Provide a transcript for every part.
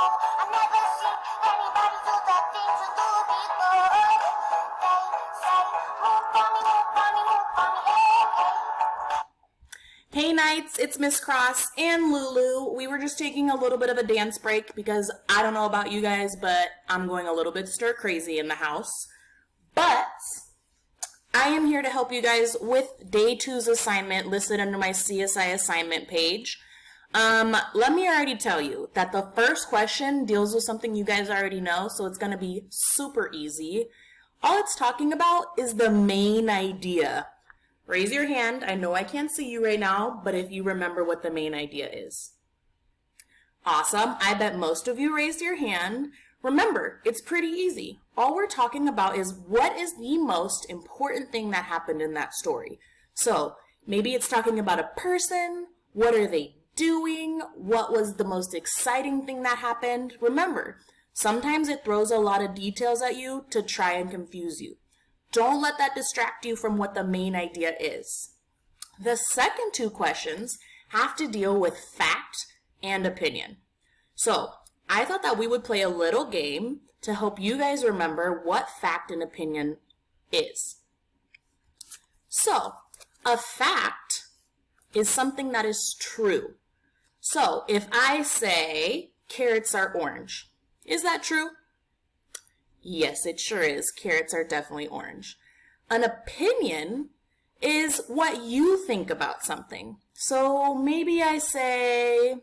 I never seen anybody do the things you do before. They say, move for me, move for me, move for me, hey, hey. Hey Knights, it's Miss Cross and Lulu. We were just taking a little bit of a dance break because I don't know about you guys, but I'm going a little bit stir crazy in the house. But I am here to help you guys with day 2's assignment listed under my CSI assignment page. Let me already tell you that the first question deals with something you guys already know, so it's going to be super easy. All it's talking about is the main idea. Raise your hand. I know I can't see you right now, but if you remember what the main idea is. Awesome. I bet most of you raised your hand. Remember, it's pretty easy. All we're talking about is what is the most important thing that happened in that story. So maybe it's talking about a person. What are they doing? What was the most exciting thing that happened? Remember, sometimes it throws a lot of details at you to try and confuse you. Don't let that distract you from what the main idea is. The second 2 questions have to deal with fact and opinion. So I thought that we would play a little game to help you guys remember what fact and opinion is. So a fact is something that is true. So if I say carrots are orange, is that true? Yes, it sure is. Carrots are definitely orange. An opinion is what you think about something. So maybe I say,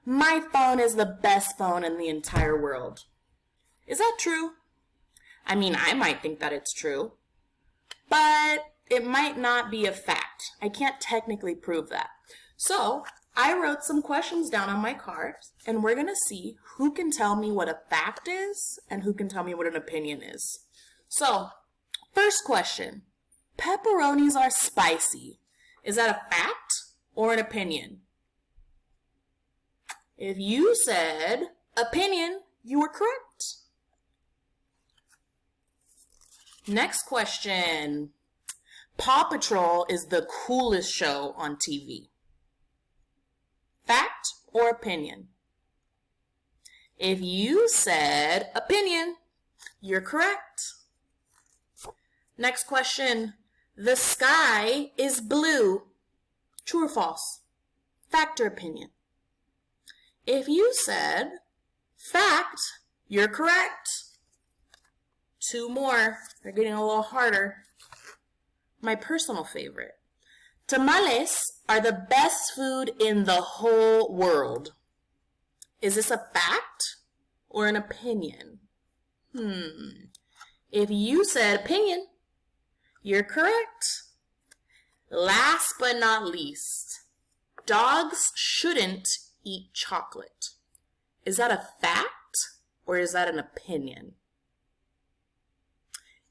my phone is the best phone in the entire world. Is that true? I mean, I might think that it's true, but it might not be a fact. I can't technically prove that. So I wrote some questions down on my card, and we're going to see who can tell me what a fact is and who can tell me what an opinion is. So, first question. Pepperonis are spicy. Is that a fact or an opinion? If you said opinion, you were correct. Next question. Paw Patrol is the coolest show on TV. Fact or opinion? If you said opinion, you're correct. Next question. The sky is blue. True or false? Fact or opinion? If you said fact, you're correct. 2 more. They're getting a little harder. My personal favorite. Tamales are the best food in the whole world. Is this a fact or an opinion? If you said opinion, you're correct. Last but not least, dogs shouldn't eat chocolate. Is that a fact or is that an opinion?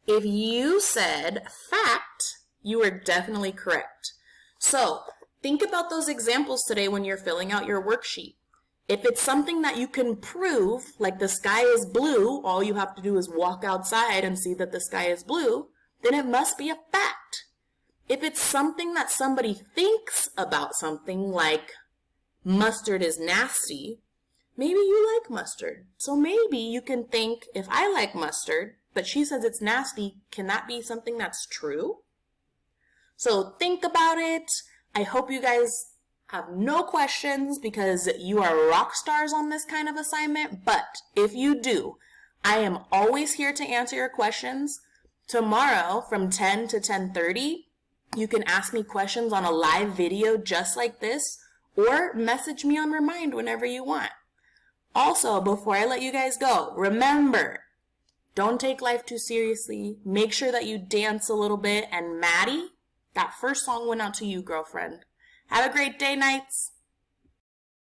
If you said fact, you are definitely correct. So, think about those examples today when you're filling out your worksheet. If it's something that you can prove, like the sky is blue, all you have to do is walk outside and see that the sky is blue, then it must be a fact. If it's something that somebody thinks about something, like mustard is nasty, maybe you like mustard. So maybe you can think, if I like mustard, but she says it's nasty, can that be something that's true? So think about it. I hope you guys have no questions because you are rock stars on this kind of assignment. But if you do, I am always here to answer your questions. Tomorrow from 10 to 10:30, you can ask me questions on a live video just like this or message me on Remind whenever you want. Also, before I let you guys go, remember, don't take life too seriously. Make sure that you dance a little bit. And Maddie, that first song went out to you, girlfriend. Have a great day, Knights.